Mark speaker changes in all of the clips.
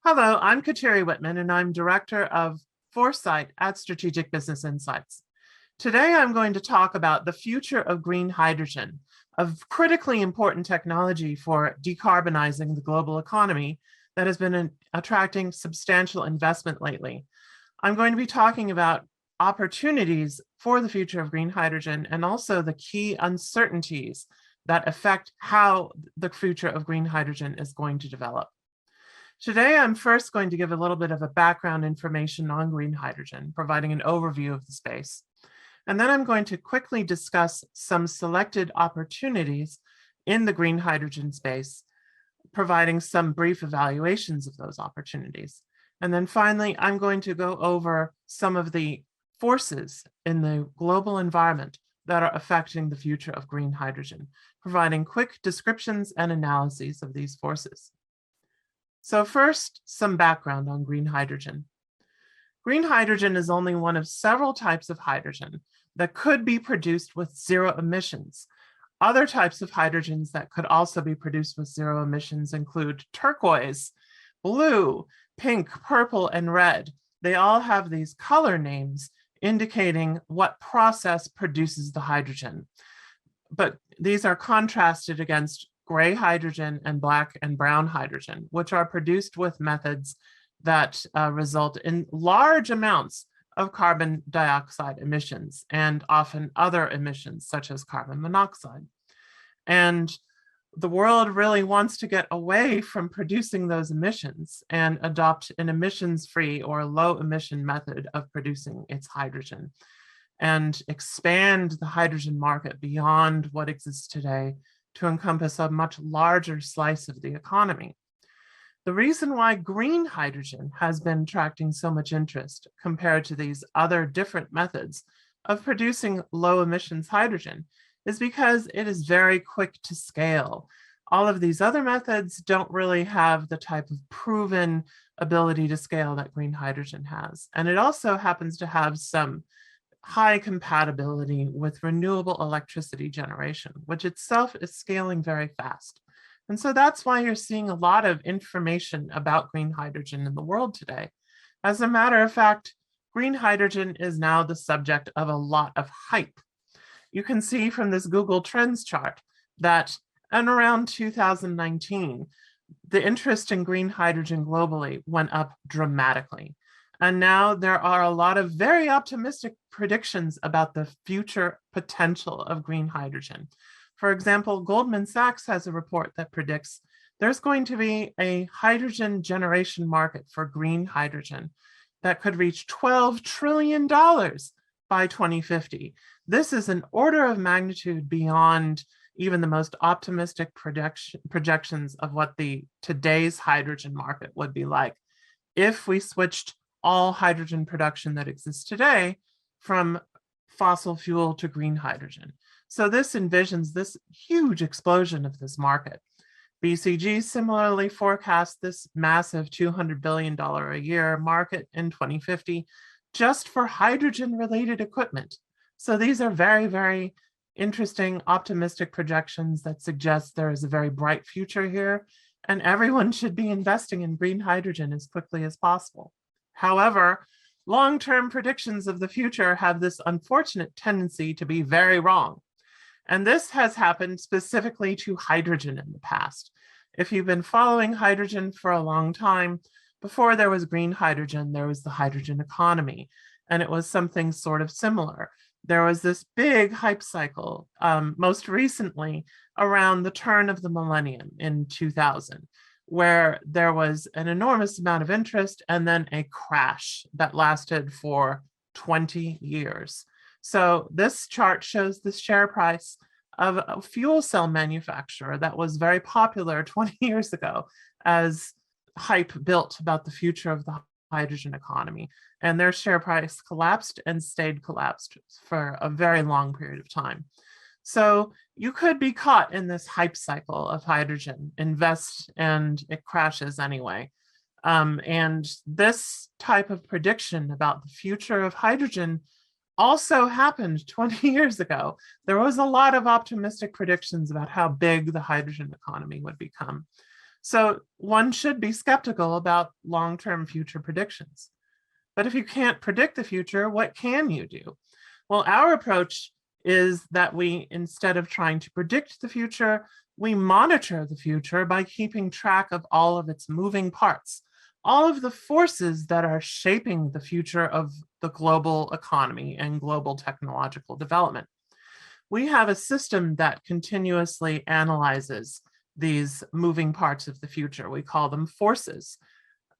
Speaker 1: Hello, I'm Katerie Whitman, and I'm Director of Foresight at Strategic Business Insights. Today, I'm going to talk about the future of green hydrogen, a critically important technology for decarbonizing the global economy that has been attracting substantial investment lately. I'm going to be talking about opportunities for the future of green hydrogen and also the key uncertainties that affect how the future of green hydrogen is going to develop. Today, I'm first going to give a little bit of a background information on green hydrogen, providing an overview of the space. And then I'm going to quickly discuss some selected opportunities in the green hydrogen space, providing some brief evaluations of those opportunities. And then finally, I'm going to go over some of the forces in the global environment that are affecting the future of green hydrogen, providing quick descriptions and analyses of these forces. So first, some background on green hydrogen. Green hydrogen is only one of several types of hydrogen that could be produced with zero emissions. Other types of hydrogens that could also be produced with zero emissions include turquoise, blue, pink, purple, and red. They all have these color names indicating what process produces the hydrogen. But these are contrasted against gray hydrogen and black and brown hydrogen, which are produced with methods that result in large amounts of carbon dioxide emissions and often other emissions such as carbon monoxide. And the world really wants to get away from producing those emissions and adopt an emissions-free or low emission method of producing its hydrogen and expand the hydrogen market beyond what exists today to encompass a much larger slice of the economy. The reason why green hydrogen has been attracting so much interest compared to these other different methods of producing low emissions hydrogen is because it is very quick to scale. All of these other methods don't really have the type of proven ability to scale that green hydrogen has. And it also happens to have some high compatibility with renewable electricity generation, which itself is scaling very fast. And so that's why you're seeing a lot of information about green hydrogen in the world today. As a matter of fact, green hydrogen is now the subject of a lot of hype. You can see from this Google Trends chart that in around 2019, the interest in green hydrogen globally went up dramatically. And now there are a lot of very optimistic predictions about the future potential of green hydrogen. For example, Goldman Sachs has a report that predicts there's going to be a hydrogen generation market for green hydrogen that could reach $12 trillion by 2050. This is an order of magnitude beyond even the most optimistic projections of what today's hydrogen market would be like if we switched all hydrogen production that exists today from fossil fuel to green hydrogen. So this envisions this huge explosion of this market. BCG similarly forecasts this massive $200 billion a year market in 2050 just for hydrogen-related equipment. So these are very, very interesting, optimistic projections that suggest there is a very bright future here, and everyone should be investing in green hydrogen as quickly as possible. However, long-term predictions of the future have this unfortunate tendency to be very wrong. And this has happened specifically to hydrogen in the past. If you've been following hydrogen for a long time, before there was green hydrogen, there was the hydrogen economy, and it was something sort of similar. There was this big hype cycle, most recently around the turn of the millennium in 2000. Where there was an enormous amount of interest and then a crash that lasted for 20 years. So this chart shows the share price of a fuel cell manufacturer that was very popular 20 years ago as hype built about the future of the hydrogen economy. And their share price collapsed and stayed collapsed for a very long period of time. So you could be caught in this hype cycle of hydrogen, invest and it crashes anyway. And this type of prediction about the future of hydrogen also happened 20 years ago. There was a lot of optimistic predictions about how big the hydrogen economy would become. So one should be skeptical about long-term future predictions. But if you can't predict the future, what can you do? Well, our approach is that we, instead of trying to predict the future, we monitor the future by keeping track of all of its moving parts, all of the forces that are shaping the future of the global economy and global technological development. We have a system that continuously analyzes these moving parts of the future. We call them forces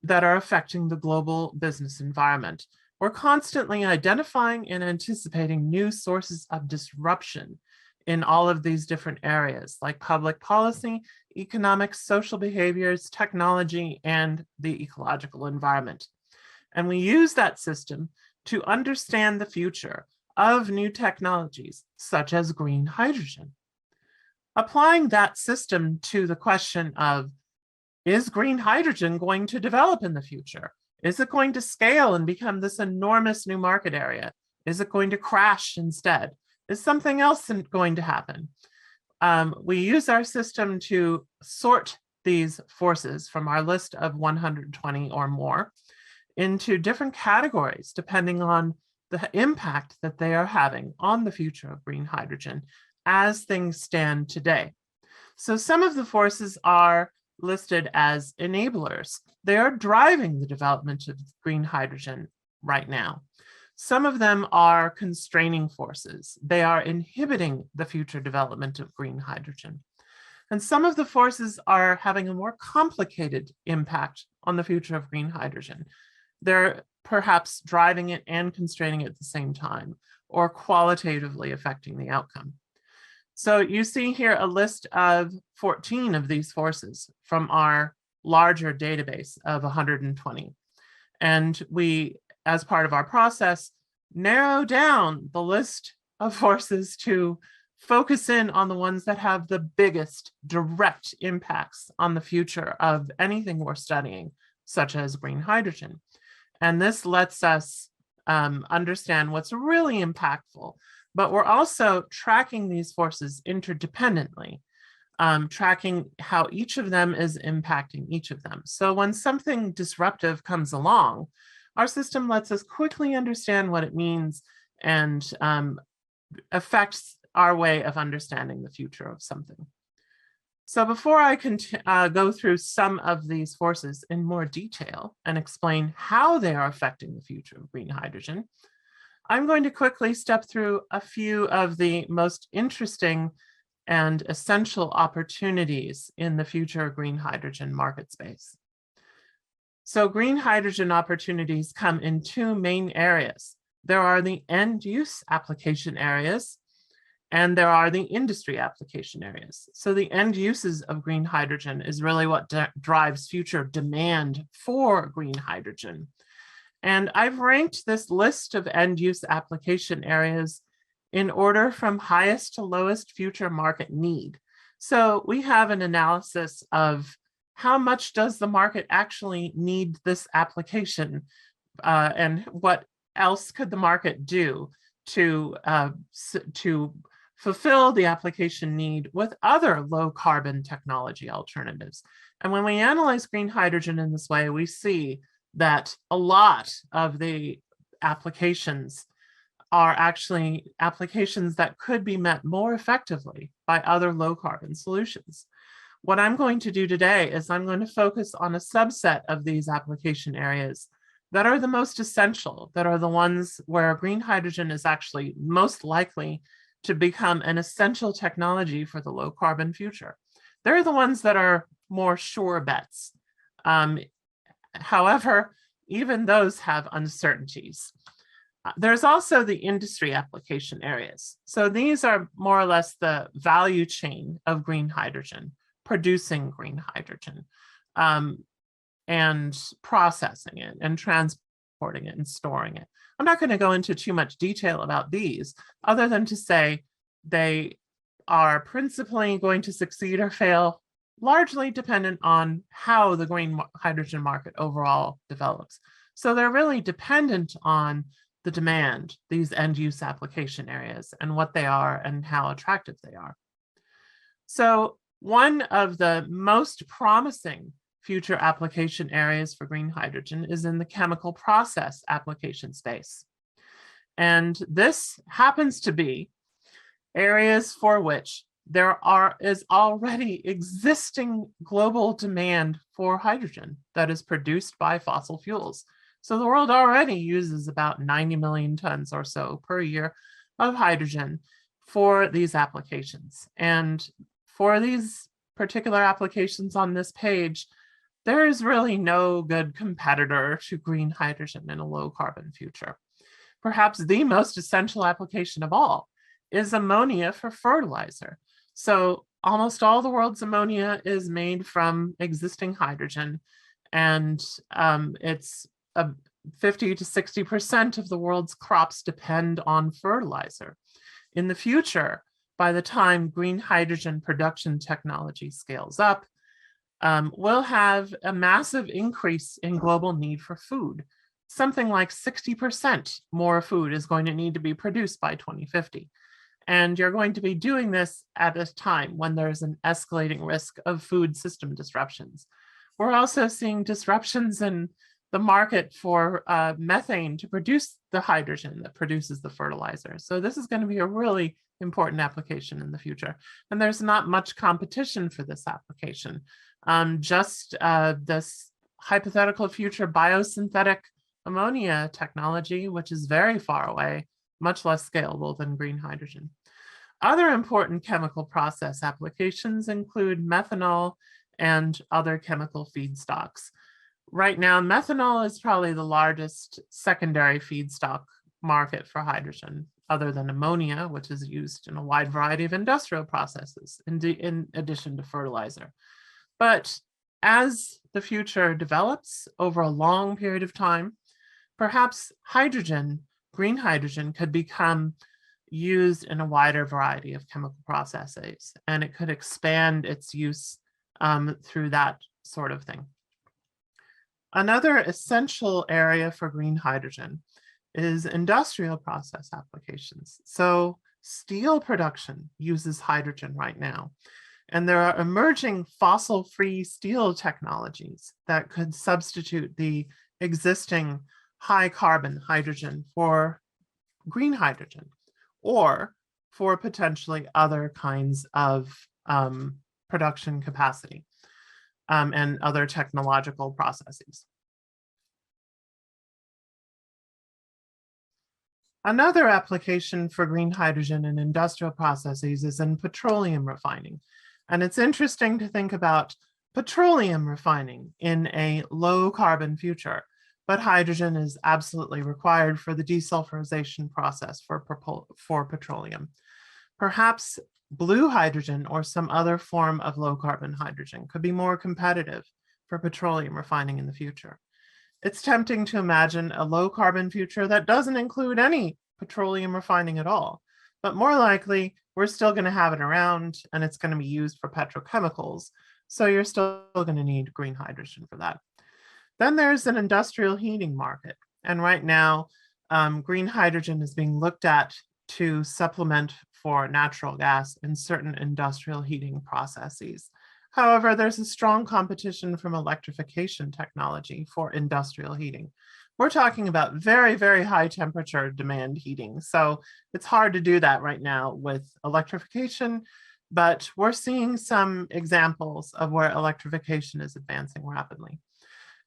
Speaker 1: that are affecting the global business environment. We're constantly identifying and anticipating new sources of disruption in all of these different areas, like public policy, economics, social behaviors, technology, and the ecological environment. And we use that system to understand the future of new technologies, such as green hydrogen. Applying that system to the question of, is green hydrogen going to develop in the future? Is it going to scale and become this enormous new market area? Is it going to crash instead? Is something else going to happen? We use our system to sort these forces from our list of 120 or more into different categories, depending on the impact that they are having on the future of green hydrogen as things stand today. So some of the forces are listed as enablers. They are driving the development of green hydrogen right now. Some of them are constraining forces. They are inhibiting the future development of green hydrogen. And some of the forces are having a more complicated impact on the future of green hydrogen. They're perhaps driving it and constraining it at the same time, or qualitatively affecting the outcome. So you see here a list of 14 of these forces from our larger database of 120. And we, as part of our process, narrow down the list of forces to focus in on the ones that have the biggest direct impacts on the future of anything we're studying, such as green hydrogen. And this lets us understand what's really impactful. But we're also tracking these forces interdependently, tracking how each of them is impacting each of them. So when something disruptive comes along, our system lets us quickly understand what it means and affects our way of understanding the future of something. So before I go through some of these forces in more detail and explain how they are affecting the future of green hydrogen, I'm going to quickly step through a few of the most interesting and essential opportunities in the future green hydrogen market space. So green hydrogen opportunities come in two main areas. There are the end use application areas, and there are the industry application areas. So the end uses of green hydrogen is really what drives future demand for green hydrogen. And I've ranked this list of end use application areas in order from highest to lowest future market need. So we have an analysis of how much does the market actually need this application, and what else could the market do to fulfill the application need with other low carbon technology alternatives. And when we analyze green hydrogen in this way, we see that a lot of the applications are actually applications that could be met more effectively by other low carbon solutions. What I'm going to do today is I'm going to focus on a subset of these application areas that are the most essential, that are the ones where green hydrogen is actually most likely to become an essential technology for the low carbon future. They're the ones that are more sure bets. However, even those have uncertainties. There's also the industry application areas. So these are more or less the value chain of green hydrogen, producing green hydrogen, and processing it and transporting it and storing it. I'm not going to go into too much detail about these, other than to say they are principally going to succeed or fail, largely dependent on how the green hydrogen market overall develops. So they're really dependent on the demand, these end use application areas, and what they are and how attractive they are. So One of the most promising future application areas for green hydrogen is in the chemical process application space. And this happens to be areas for which there is already existing global demand for hydrogen that is produced by fossil fuels. So the world already uses about 90 million tons or so per year of hydrogen for these applications. And for these particular applications on this page, there is really no good competitor to green hydrogen in a low carbon future. Perhaps the most essential application of all is ammonia for fertilizer. So almost all the world's ammonia is made from existing hydrogen, and it's 50 to 60% of the world's crops depend on fertilizer. In the future, by the time green hydrogen production technology scales up, we'll have a massive increase in global need for food. Something like 60% more food is going to need to be produced by 2050. And you're going to be doing this at a time when there's an escalating risk of food system disruptions. We're also seeing disruptions in the market for methane to produce the hydrogen that produces the fertilizer. So this is going to be a really important application in the future. And there's not much competition for this application. Just this hypothetical future biosynthetic ammonia technology, which is very far away, much less scalable than green hydrogen. Other important chemical process applications include methanol and other chemical feedstocks. Right now, methanol is probably the largest secondary feedstock market for hydrogen, other than ammonia, which is used in a wide variety of industrial processes, in addition to fertilizer. But as the future develops over a long period of time, perhaps hydrogen, green hydrogen, could become used in a wider variety of chemical processes, and it could expand its use through that sort of thing. Another essential area for green hydrogen is industrial process applications. So steel production uses hydrogen right now, and there are emerging fossil-free steel technologies that could substitute the existing high carbon hydrogen for green hydrogen, or for potentially other kinds of production capacity and other technological processes. Another application for green hydrogen in industrial processes is in petroleum refining. And it's interesting to think about petroleum refining in a low carbon future, but hydrogen is absolutely required for the desulfurization process for petroleum. Perhaps blue hydrogen or some other form of low carbon hydrogen could be more competitive for petroleum refining in the future. It's tempting to imagine a low carbon future that doesn't include any petroleum refining at all, but more likely we're still going to have it around and it's going to be used for petrochemicals. So you're still going to need green hydrogen for that. Then there's an industrial heating market. And right now, green hydrogen is being looked at to supplement for natural gas in certain industrial heating processes. However, there's a strong competition from electrification technology for industrial heating. We're talking about very, very high temperature demand heating. So it's hard to do that right now with electrification, but we're seeing some examples of where electrification is advancing rapidly.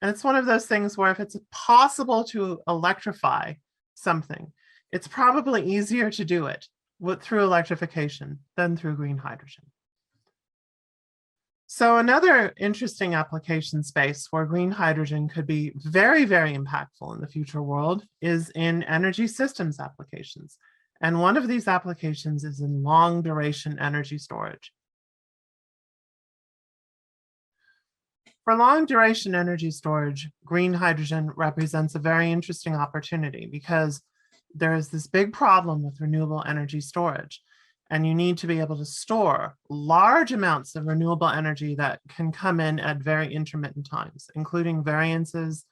Speaker 1: And it's one of those things where if it's possible to electrify something, it's probably easier to do it through electrification than through green hydrogen. So another interesting application space where green hydrogen could be very, very impactful in the future world is in energy systems applications. And one of these applications is in long duration energy storage. For long duration energy storage, green hydrogen represents a very interesting opportunity because there is this big problem with renewable energy storage. And you need to be able to store large amounts of renewable energy that can come in at very intermittent times, including variances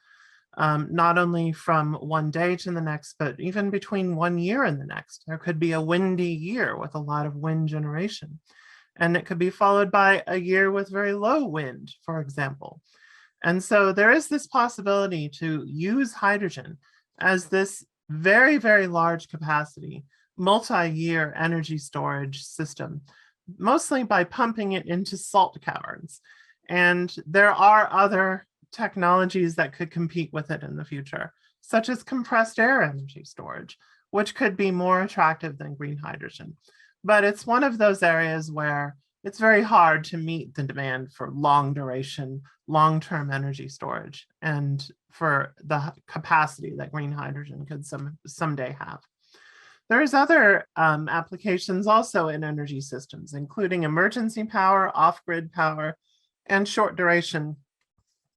Speaker 1: not only from one day to the next, but even between 1 year and the next. There could be a windy year with a lot of wind generation. And it could be followed by a year with very low wind, for example. And so there is this possibility to use hydrogen as this very, very large capacity, multi-year energy storage system, mostly by pumping it into salt caverns. And there are other technologies that could compete with it in the future, such as compressed air energy storage, which could be more attractive than green hydrogen. But it's one of those areas where it's very hard to meet the demand for long duration, long-term energy storage and for the capacity that green hydrogen could someday have. There's other applications also in energy systems, including emergency power, off-grid power, and short duration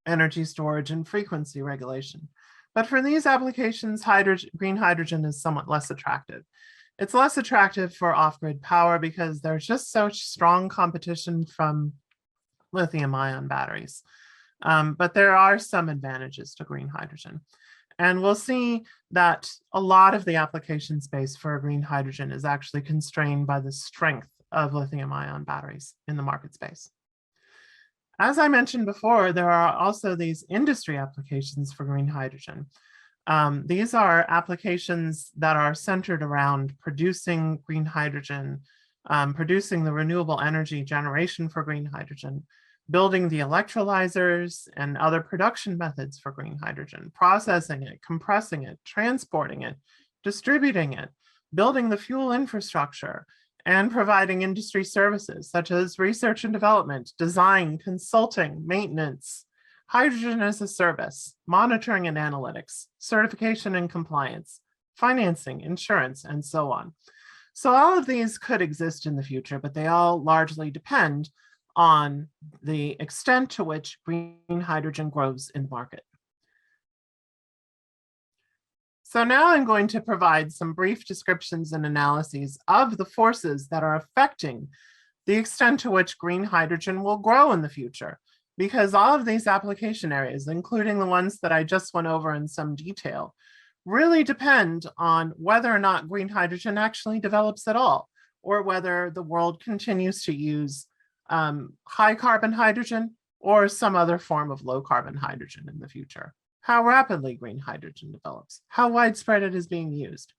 Speaker 1: energy storage and frequency regulation. But for these applications, green hydrogen is somewhat less attractive. It's less attractive for off-grid power because there's just such strong competition from lithium-ion batteries. But there are some advantages to green hydrogen. And we'll see that a lot of the application space for green hydrogen is actually constrained by the strength of lithium-ion batteries in the market space. As I mentioned before, there are also these industry applications for green hydrogen. These are applications that are centered around producing green hydrogen, producing the renewable energy generation for green hydrogen, building the electrolyzers and other production methods for green hydrogen, processing it, compressing it, transporting it, distributing it, building the fuel infrastructure, and providing industry services such as research and development, design, consulting, maintenance, hydrogen as a service, monitoring and analytics, certification and compliance, financing, insurance, and so on. So all of these could exist in the future, but they all largely depend on the extent to which green hydrogen grows in the market. So now I'm going to provide some brief descriptions and analyses of the forces that are affecting the extent to which green hydrogen will grow in the future, because all of these application areas, including the ones that I just went over in some detail, really depend on whether or not green hydrogen actually develops at all, or whether the world continues to use high carbon hydrogen or some other form of low carbon hydrogen in the future. How rapidly green hydrogen develops, how widespread it is being used.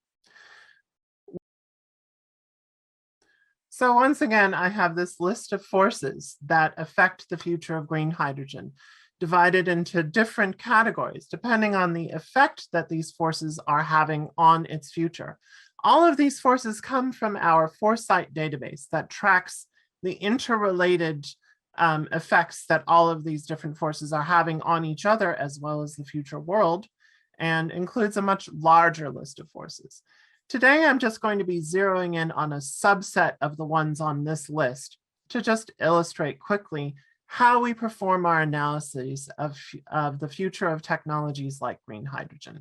Speaker 1: So once again, I have this list of forces that affect the future of green hydrogen, divided into different categories, depending on the effect that these forces are having on its future. All of these forces come from our Foresight database that tracks the interrelated effects that all of these different forces are having on each other, as well as the future world, and includes a much larger list of forces. Today, I'm just going to be zeroing in on a subset of the ones on this list to just illustrate quickly how we perform our analyses of the future of technologies like green hydrogen.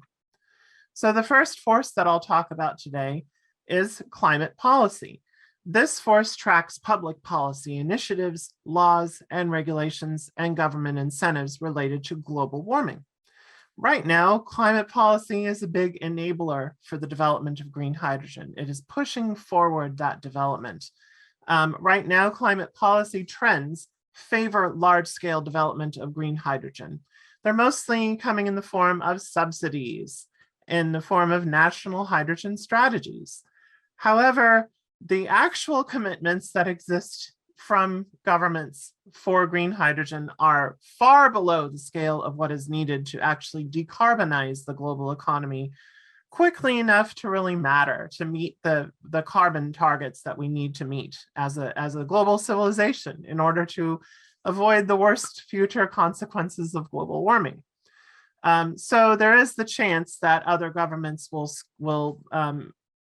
Speaker 1: So the first force that I'll talk about today is climate policy. This force tracks public policy initiatives, laws, and regulations, and government incentives related to global warming. Right now, climate policy is a big enabler for the development of green hydrogen. It is pushing forward that development. Right now, climate policy trends favor large-scale development of green hydrogen. They're mostly coming in the form of subsidies, in the form of national hydrogen strategies. However, the actual commitments that exist from governments for green hydrogen are far below the scale of what is needed to actually decarbonize the global economy quickly enough to really matter, to meet the carbon targets that we need to meet as a global civilization in order to avoid the worst future consequences of global warming. So there is the chance that other governments will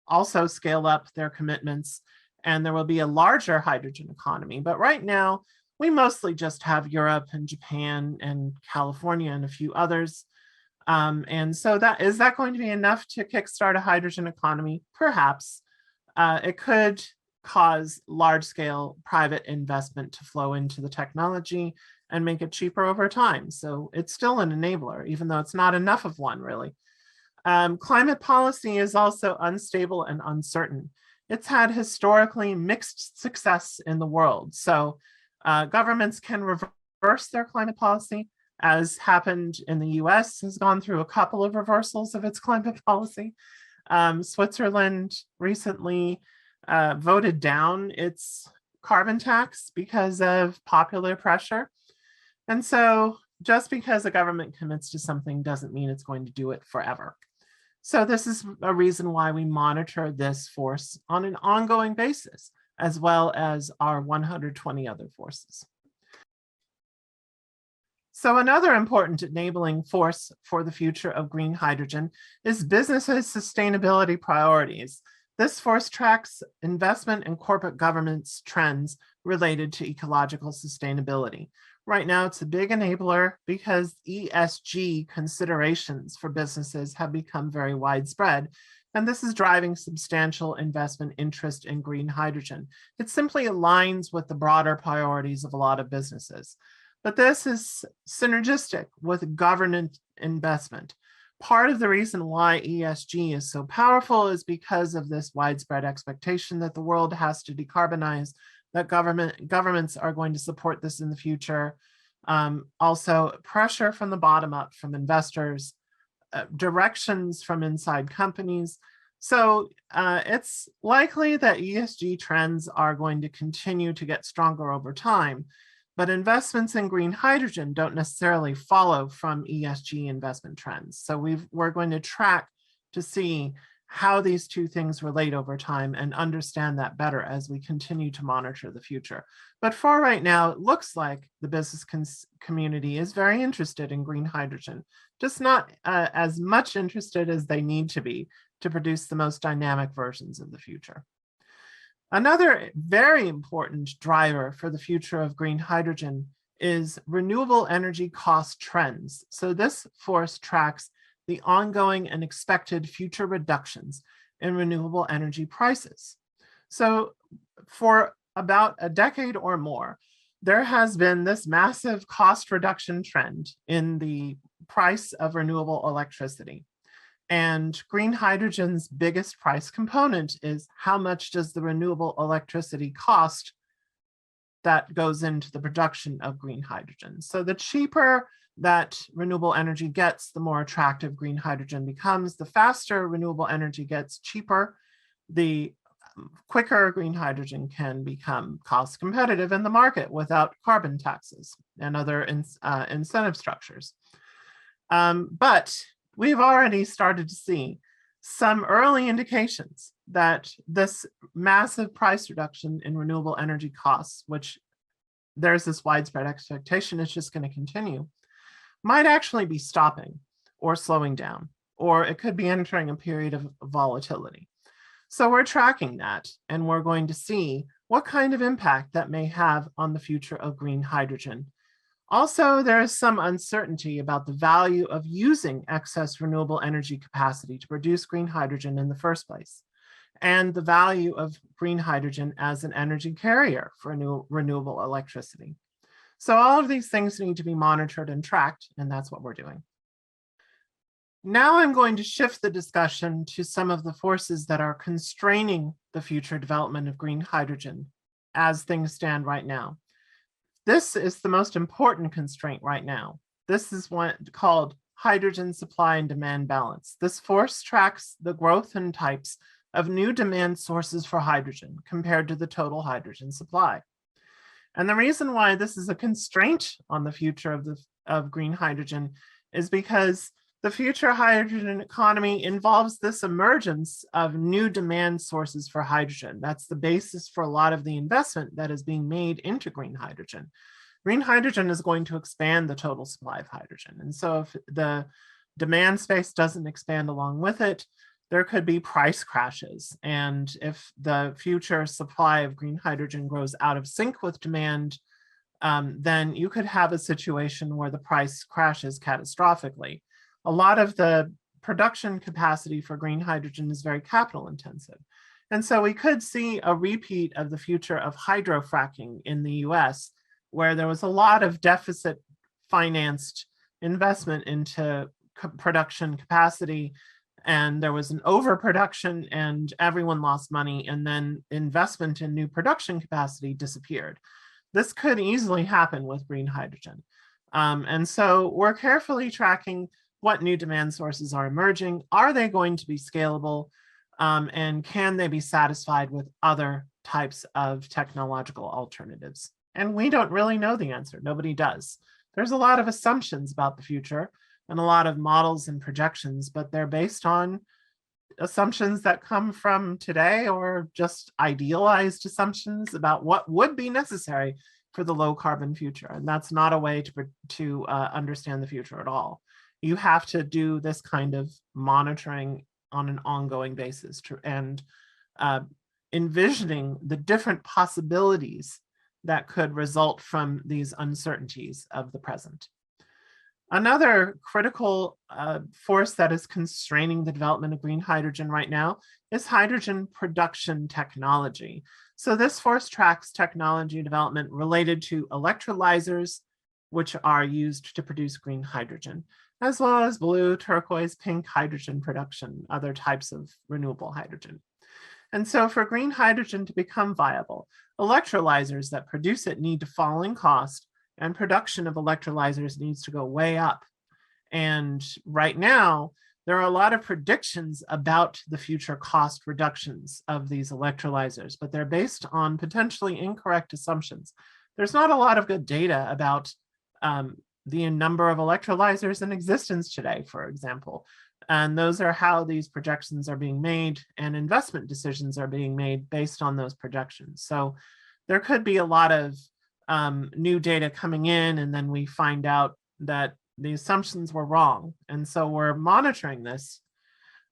Speaker 1: also scale up their commitments, and there will be a larger hydrogen economy. But right now, we mostly just have Europe and Japan and California and a few others. And so is that going to be enough to kickstart a hydrogen economy? Perhaps. It could cause large-scale private investment to flow into the technology and make it cheaper over time. So it's still an enabler, even though it's not enough of one, really. Climate policy is also unstable and uncertain. it's had historically mixed success in the world. So governments can reverse their climate policy, as happened in the US, has gone through a couple of reversals of its climate policy. Switzerland recently voted down its carbon tax because of popular pressure. And so just because a government commits to something doesn't mean it's going to do it forever. So this is a reason why we monitor this force on an ongoing basis, as well as our 120 other forces. So another important enabling force for the future of green hydrogen is businesses' sustainability priorities. This force tracks investment and corporate governance trends related to ecological sustainability. Right now, it's a big enabler because ESG considerations for businesses have become very widespread, and this is driving substantial investment interest in green hydrogen. It simply aligns with the broader priorities of a lot of businesses. But this is synergistic with government investment. Part of the reason why ESG is so powerful is because of this widespread expectation that the world has to decarbonize, that governments are going to support this in the future. Also, pressure from the bottom up from investors, directions from inside companies. So it's likely that ESG trends are going to continue to get stronger over time. But investments in green hydrogen don't necessarily follow from ESG investment trends. So we're going to track to see how these two things relate over time and understand that better as we continue to monitor the future. But for right now, it looks like the business community is very interested in green hydrogen, just not as much interested as they need to be to produce the most dynamic versions of the future. Another very important driver for the future of green hydrogen is renewable energy cost trends. So this force tracks the ongoing and expected future reductions in renewable energy prices. So for about a decade or more, there has been this massive cost reduction trend in the price of renewable electricity. And green hydrogen's biggest price component is how much does the renewable electricity cost that goes into the production of green hydrogen. So the cheaper that renewable energy gets, the more attractive green hydrogen becomes. The faster renewable energy gets cheaper, the quicker green hydrogen can become cost competitive in the market without carbon taxes and other incentive structures. But we've already started to see some early indications that this massive price reduction in renewable energy costs, which there's this widespread expectation is just going to continue, might actually be stopping or slowing down, or it could be entering a period of volatility. So we're tracking that, and we're going to see what kind of impact that may have on the future of green hydrogen. Also, there is some uncertainty about the value of using excess renewable energy capacity to produce green hydrogen in the first place, and the value of green hydrogen as an energy carrier for renewable electricity. So all of these things need to be monitored and tracked, and that's what we're doing. Now I'm going to shift the discussion to some of the forces that are constraining the future development of green hydrogen as things stand right now. This is the most important constraint right now. This is one called hydrogen supply and demand balance. This force tracks the growth and types of new demand sources for hydrogen compared to the total hydrogen supply. And the reason why this is a constraint on the future of green hydrogen is because the future hydrogen economy involves this emergence of new demand sources for hydrogen. That's the basis for a lot of the investment that is being made into green hydrogen. Green hydrogen is going to expand the total supply of hydrogen. And so if the demand space doesn't expand along with it, there could be price crashes. And if the future supply of green hydrogen grows out of sync with demand, then you could have a situation where the price crashes catastrophically. A lot of the production capacity for green hydrogen is very capital intensive. And so we could see a repeat of the future of hydrofracking in the US, where there was a lot of deficit financed investment into production capacity and there was an overproduction and everyone lost money, and then investment in new production capacity disappeared. This could easily happen with green hydrogen. And so we're carefully tracking what new demand sources are emerging. Are they going to be scalable? And can they be satisfied with other types of technological alternatives? And we don't really know the answer. Nobody does. There's a lot of assumptions about the future and a lot of models and projections, but they're based on assumptions that come from today or just idealized assumptions about what would be necessary for the low carbon future. And that's not a way to understand the future at all. You have to do this kind of monitoring on an ongoing basis and envisioning the different possibilities that could result from these uncertainties of the present. Another critical force that is constraining the development of green hydrogen right now is hydrogen production technology. So this force tracks technology development related to electrolyzers, which are used to produce green hydrogen, as well as blue, turquoise, pink hydrogen production, other types of renewable hydrogen. And so for green hydrogen to become viable, electrolyzers that produce it need to fall in cost, and production of electrolyzers needs to go way up. And right now, there are a lot of predictions about the future cost reductions of these electrolyzers, but they're based on potentially incorrect assumptions. There's not a lot of good data about the number of electrolyzers in existence today, for example. And those are how these projections are being made, and investment decisions are being made based on those projections. So there could be a lot of new data coming in, and then we find out that the assumptions were wrong. And so we're monitoring this.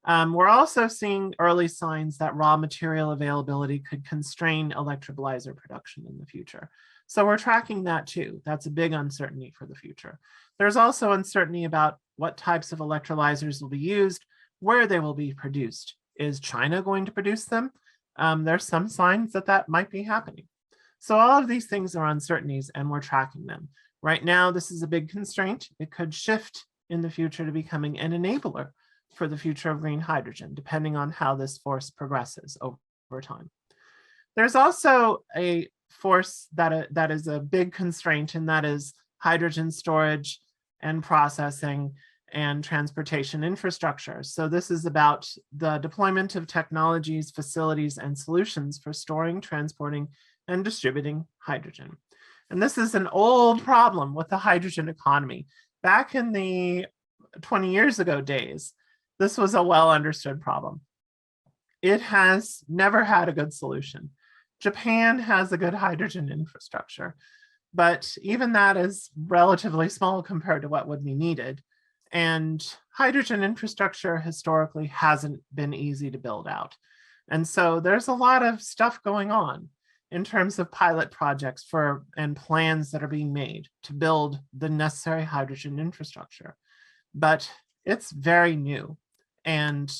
Speaker 1: We're also seeing early signs that raw material availability could constrain electrolyzer production in the future. So we're tracking that too. That's a big uncertainty for the future. There's also uncertainty about what types of electrolyzers will be used, where they will be produced. Is China going to produce them? There's some signs that that might be happening. So all of these things are uncertainties, and we're tracking them. Right now, this is a big constraint. It could shift in the future to becoming an enabler for the future of green hydrogen, depending on how this force progresses over time. There's also a force that is a big constraint, and that is hydrogen storage and processing and transportation infrastructure. So this is about the deployment of technologies, facilities, and solutions for storing, transporting, and distributing hydrogen. And this is an old problem with the hydrogen economy. Back in the 20 years ago days, this was a well understood problem. It has never had a good solution. Japan has a good hydrogen infrastructure, but even that is relatively small compared to what would be needed. And hydrogen infrastructure historically hasn't been easy to build out. And so there's a lot of stuff going on in terms of pilot projects and plans that are being made to build the necessary hydrogen infrastructure. But it's very new. And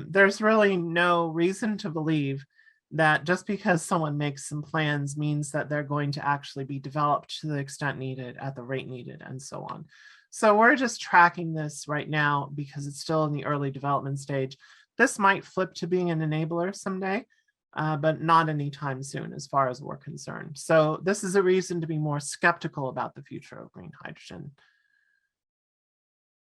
Speaker 1: there's really no reason to believe that just because someone makes some plans means that they're going to actually be developed to the extent needed, at the rate needed, and so on. So we're just tracking this right now because it's still in the early development stage. This might flip to being an enabler someday, but not anytime soon as far as we're concerned. So this is a reason to be more skeptical about the future of green hydrogen.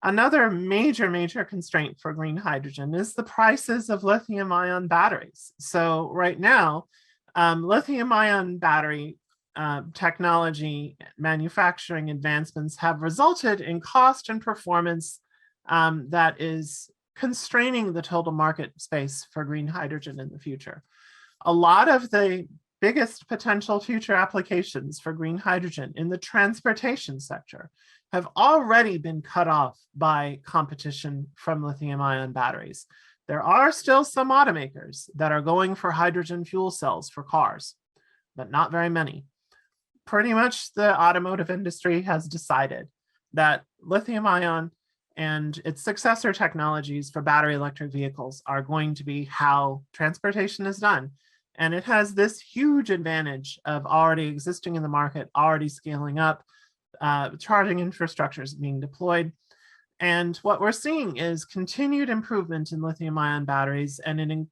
Speaker 1: Another major constraint for green hydrogen is the prices of lithium-ion batteries. So right now, lithium-ion battery technology manufacturing advancements have resulted in cost and performance that is constraining the total market space for green hydrogen in the future. A lot of the biggest potential future applications for green hydrogen in the transportation sector have already been cut off by competition from lithium-ion batteries. There are still some automakers that are going for hydrogen fuel cells for cars, but not very many. Pretty much the automotive industry has decided that lithium-ion and its successor technologies for battery electric vehicles are going to be how transportation is done. And it has this huge advantage of already existing in the market, already scaling up, charging infrastructures being deployed. And what we're seeing is continued improvement in lithium-ion batteries and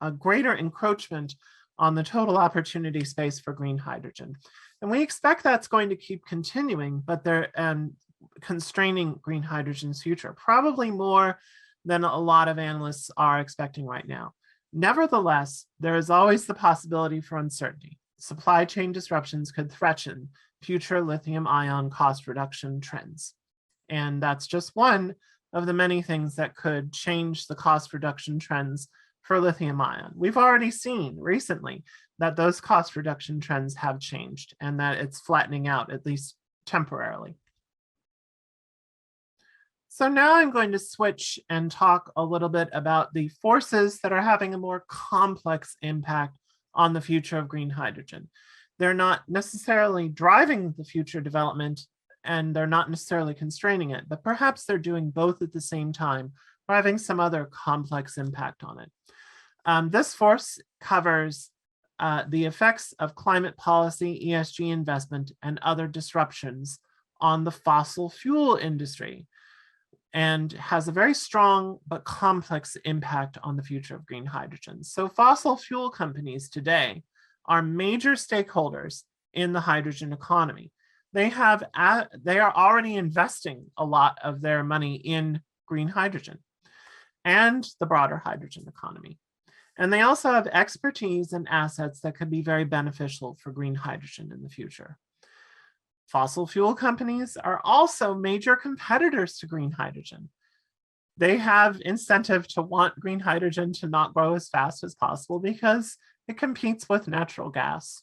Speaker 1: a greater encroachment on the total opportunity space for green hydrogen. And we expect that's going to keep continuing, but they're constraining green hydrogen's future, probably more than a lot of analysts are expecting right now. Nevertheless, there is always the possibility for uncertainty. Supply chain disruptions could threaten future lithium-ion cost reduction trends. And that's just one of the many things that could change the cost reduction trends for lithium-ion. We've already seen recently that those cost reduction trends have changed and that it's flattening out, at least temporarily. So now I'm going to switch and talk a little bit about the forces that are having a more complex impact on the future of green hydrogen. They're not necessarily driving the future development and they're not necessarily constraining it, but perhaps they're doing both at the same time or having some other complex impact on it. This force covers the effects of climate policy, ESG investment, and other disruptions on the fossil fuel industry, and has a very strong but complex impact on the future of green hydrogen. So fossil fuel companies today are major stakeholders in the hydrogen economy. They are already investing a lot of their money in green hydrogen and the broader hydrogen economy. And they also have expertise and assets that could be very beneficial for green hydrogen in the future. Fossil fuel companies are also major competitors to green hydrogen. They have incentive to want green hydrogen to not grow as fast as possible because it competes with natural gas.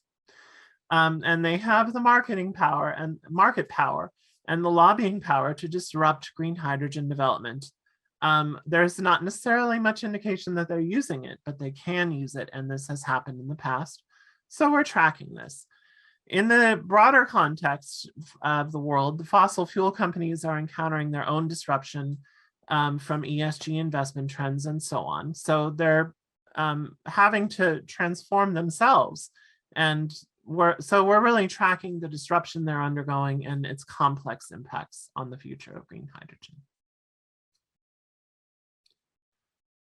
Speaker 1: And they have the marketing power and market power and the lobbying power to disrupt green hydrogen development. There's not necessarily much indication that they're using it, but they can use it, and this has happened in the past. So we're tracking this. In the broader context of the world, the fossil fuel companies are encountering their own disruption from ESG investment trends and so on. So they're having to transform themselves. And we're really tracking the disruption they're undergoing and its complex impacts on the future of green hydrogen.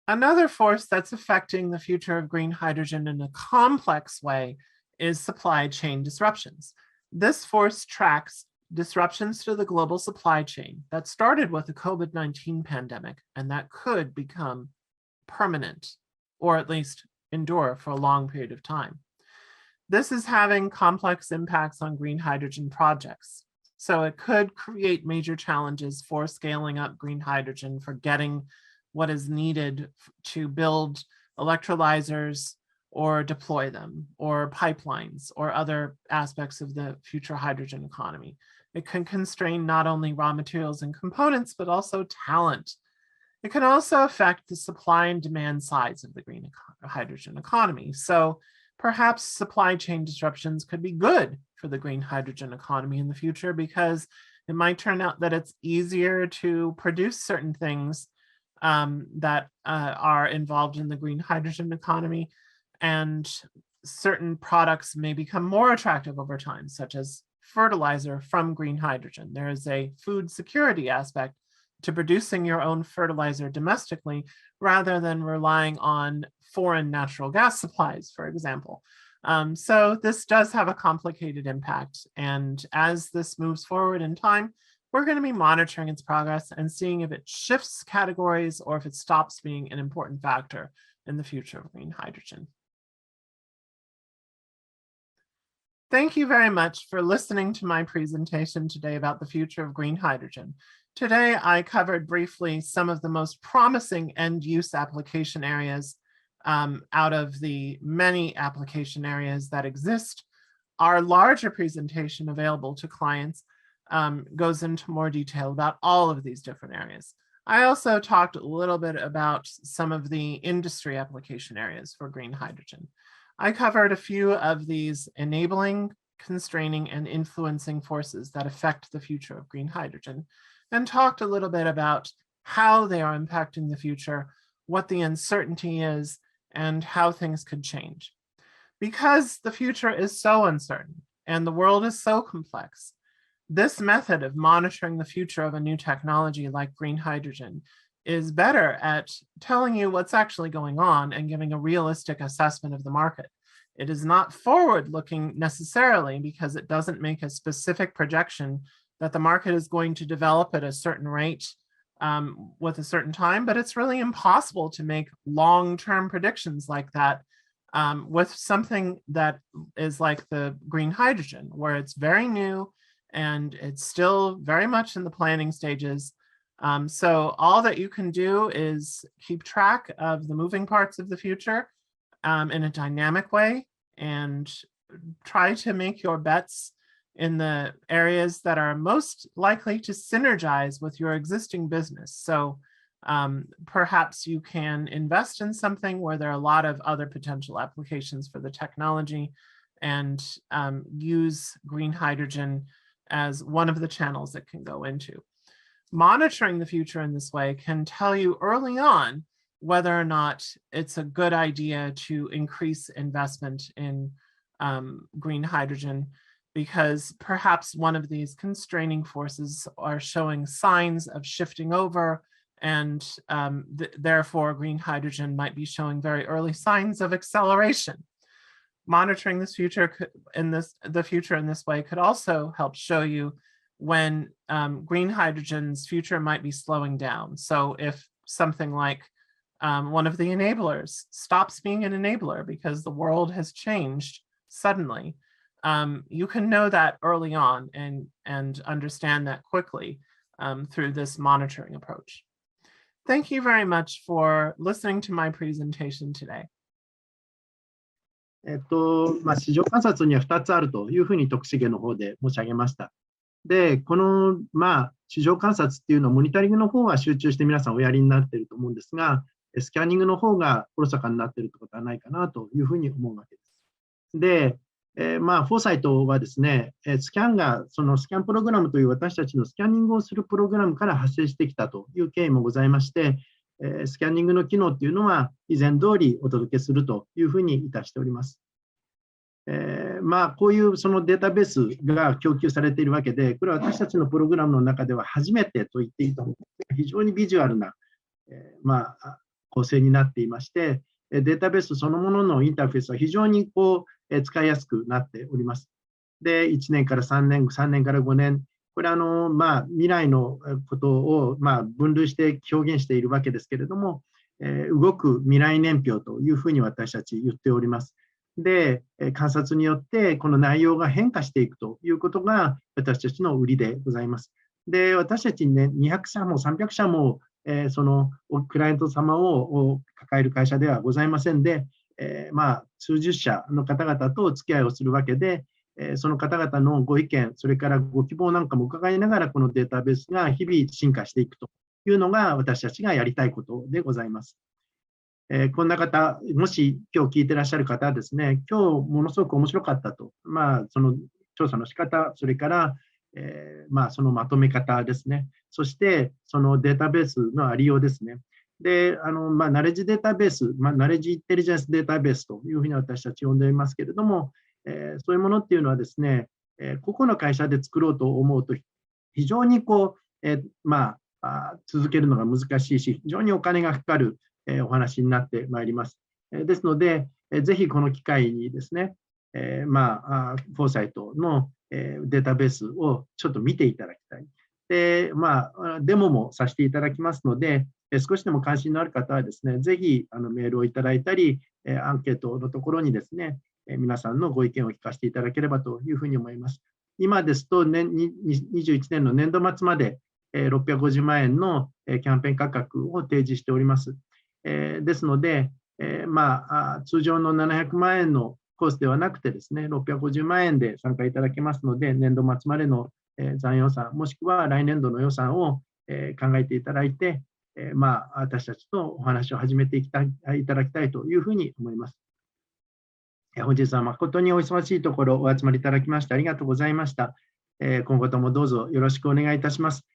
Speaker 1: Another force that's affecting the future of green hydrogen in a complex way is supply chain disruptions. This force tracks disruptions to the global supply chain that started with the COVID-19 pandemic and that could become permanent or at least endure for a long period of time. This is having complex impacts on green hydrogen projects. So it could create major challenges for scaling up green hydrogen, for getting what is needed to build electrolyzers or deploy them, or pipelines, or other aspects of the future hydrogen economy. It can constrain not only raw materials and components, but also talent. It can also affect the supply and demand sides of the green hydrogen economy. So perhaps supply chain disruptions could be good for the green hydrogen economy in the future, because it might turn out that it's easier to produce certain things that are involved in the green hydrogen economy, and certain products may become more attractive over time, such as fertilizer from green hydrogen. There is a food security aspect to producing your own fertilizer domestically rather than relying on foreign natural gas supplies, for example. So this does have a complicated impact. And as this moves forward in time, we're going to be monitoring its progress and seeing if it shifts categories or if it stops being an important factor in the future of green hydrogen. Thank you very much for listening to my presentation today about the future of green hydrogen. Today, I covered briefly some of the most promising end-use application areas out of the many application areas that exist. Our larger presentation available to clients goes into more detail about all of these different areas. I also talked a little bit about some of the industry application areas for green hydrogen. I covered a few of these enabling, constraining, and influencing forces that affect the future of green hydrogen, and talked a little bit about how they are impacting the future, what the uncertainty is, and how things could change. Because the future is so uncertain and the world is so complex, this method of monitoring the future of a new technology like green hydrogen is better at telling you what's actually going on and giving a realistic assessment of the market. It is not forward-looking necessarily because it doesn't make a specific projection that the market is going to develop at a certain rate with a certain time, but it's really impossible to make long-term predictions like that with something that is like the green hydrogen, where it's very new and it's still very much in the planning stages. So all that you can do is keep track of the moving parts of the future in a dynamic way and try to make your bets in the areas that are most likely to synergize with your existing business. So perhaps you can invest in something where there are a lot of other potential applications for the technology and use green hydrogen as one of the channels it can go into. Monitoring the future in this way can tell you early on whether or not it's a good idea to increase investment in green hydrogen, because perhaps one of these constraining forces are showing signs of shifting over, and therefore green hydrogen might be showing very early signs of acceleration. Monitoring this future the future in this way could also help show you when green hydrogen's future might be slowing down. So if something like one of the enablers stops being an enabler because the world has changed suddenly, you can know that early on and understand that quickly through this monitoring approach. Thank you very much for listening to my presentation today.
Speaker 2: 市場観察には2つあるというふうに徳重の方で申し上げました。で、この、市場観察っていうのはモニタリングの方は集中して皆さんおやりになっていると思うんですが、スキャニングの方がおろそかになっているってことはないかなというふうに思うわけです。で、フォーサイトはですね、スキャンプログラムという私たちのスキャニングをするプログラムから発生してきたという経緯もございまして、スキャニングの機能っていうのは以前通りお届けするというふうにいたしております。こういうそのデータベースが供給されているわけで、これは私たちのプログラムの中では初めてと言っていいと思う。非常にビジュアルな、構成になっていまして、データベースそのもののインターフェースは非常に使いやすくなっております。で、1年から3年、3年から5年、これは未来のことを分類して表現しているわけですけれども、動く未来年表というふうに私たち言っております。で、観察によってこの内容が変化していくということが私たちの売りでございます。で、私たちにね、200社も300社もそのクライアント様を抱える会社ではございませんで、数十社の方々とお付き合いをするわけで、その方々のご意見、それからご希望なんかも伺いながら、このデータベースが日々進化していくというのが私たちがやりたいことでございます。こんな方、もし今日聞いてらっしゃる方はですね、今日ものすごく面白かったと、その調査の仕方、それからそのまとめ方ですね、そしてそのデータベースのありようですね。で、ナレッジデータベース、ナレッジインテリジェンスデータベースというふうに私たち呼んでいますけれども、そういうものっていうのはですね、個々の会社で作ろうと思うと、非常に続けるのが難しいし、非常にお金がかかるお話になってまいります。ですので、ぜひこの機会にですね、フォーサイトのデータベースをちょっと見ていただきたい。で、デモもさせていただきますので、少しでも関心のある方はですね、ぜひメールをいただいたり、アンケートのところにですね、皆さんのご意見を聞かせていただければというふうに思います。今ですと、21年の年度末まで650万円のキャンペーン価格を提示しております。ですので、通常の700万円のコースではなくてですね、650万円で参加いただけますので、年度末までの残予算、もしくは来年度の予算を考えていただいて、私たちとお話を始めていただきたいというふうに思います。本日は誠にお忙しいところお集まりいただきましてありがとうございました。今後ともどうぞよろしくお願いいたします。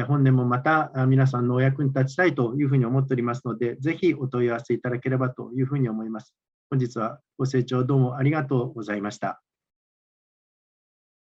Speaker 2: 本年もまた皆さんのお役に立ちたいというふうに思っておりますので、ぜひお問い合わせいただければというふうに思います。本日はご清聴どうもありがとうございました。